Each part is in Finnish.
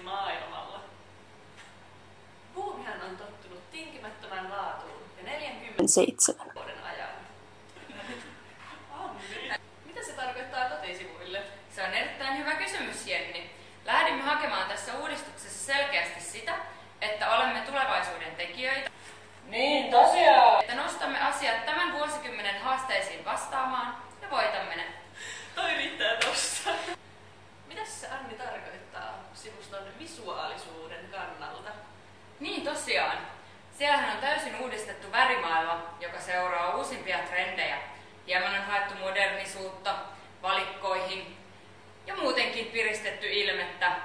maailmalla. Buumihan on tottunut tinkimättömän laatuun ja 7 vuoden ajan. Mitä se tarkoittaa kotisivuille? Se on erittäin hyvä kysymys, Jenni. Lähdimme hakemaan tässä uudistuksessa selkeästi sitä, että olemme tulevaisuuden tekijöitä. Niin, tosiaan! Että nostamme asiat tämän vuosikymmenen haasteisiin vastaamaan ja voitamme ne. Toi riittää tosta. Mitäs se Anni tarkoittaa sivuston visuaalisuuden kannalta? Niin tosiaan. Siellähän on täysin uudistettu värimaailma, joka seuraa uusimpia trendejä. Hieman on haettu modernisuutta valikkoihin ja muutenkin piristetty ilmettä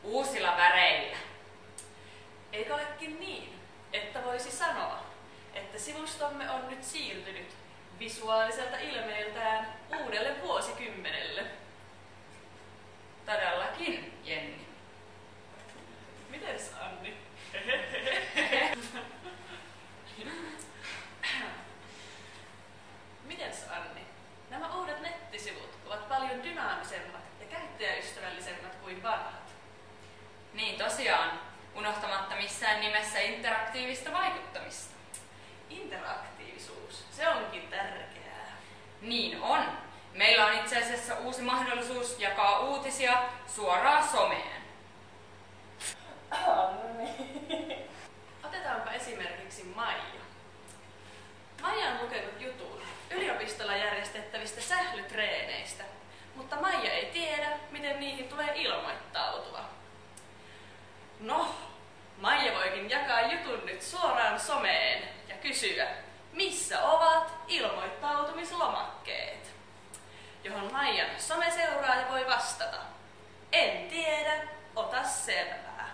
uusilla väreillä. Eikö olekin niin, että voisi sanoa, että sivustomme on nyt siirtynyt visuaaliselta ilmeeltään uudelle vuosikymmenelle? Todellakin, Jenni. Mites Anni? Mites Anni? Nämä uudet nettisivut ovat paljon dynaamisemmat ja käyttäjäystävällisemmät kuin vanhat. Niin tosiaan, unohtamatta missään nimessä interaktiivista vaikuttamista. Interaktiivisuus, se onkin tärkeää. Niin on. Meillä on itse asiassa uusi mahdollisuus jakaa uutisia suoraan someen. Otetaanpa esimerkiksi Maija. Maija on lukenut jutun yliopistolla järjestettävistä sählytreeneistä, mutta Maija ei tiedä, miten niihin tulee ilmoittautua. No, Maija voikin jakaa jutun nyt suoraan someen ja kysyä, missä ovat ilmoittautumislomakkeet, johon Maijan someseuraaja voi vastata: en tiedä, ota selvää.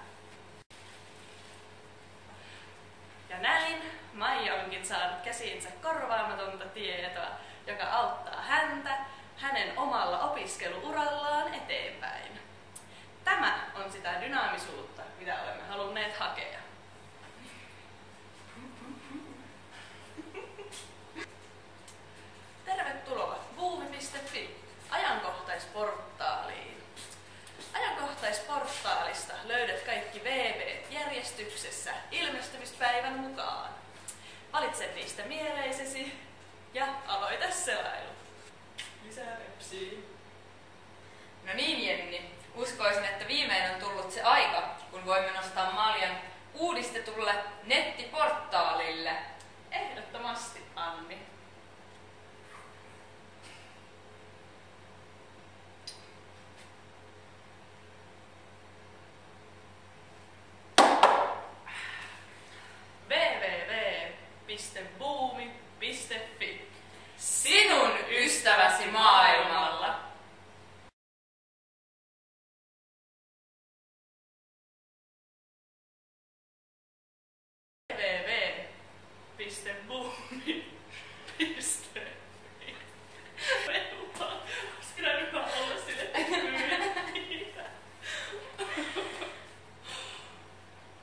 Ja näin Maija onkin saanut käsiinsä korvaamatonta tietoa, joka auttaa häntä hänen omalla opiskeluurallaan eteenpäin. Tämä on sitä dynaamisuutta, mitä olemme halunneet hakea. Tervetuloa buumi.fi ajankohtaisportaaliin. Ajankohtaisportaalista löydät kaikki VV:t järjestyksessä ilmestymispäivän mukaan. Valitse niistä mieleisesi ja aloita selailu. Lisää repsiä. No niin, Jenni. Uskoisin, että viimein on tullut se aika, kun voimme nostaa maljan uudistetulle nettiportaalille. Ehdottomasti, Anni. www.buumi.fi Sinun ystäväsi maailmalla. www.buumi.fi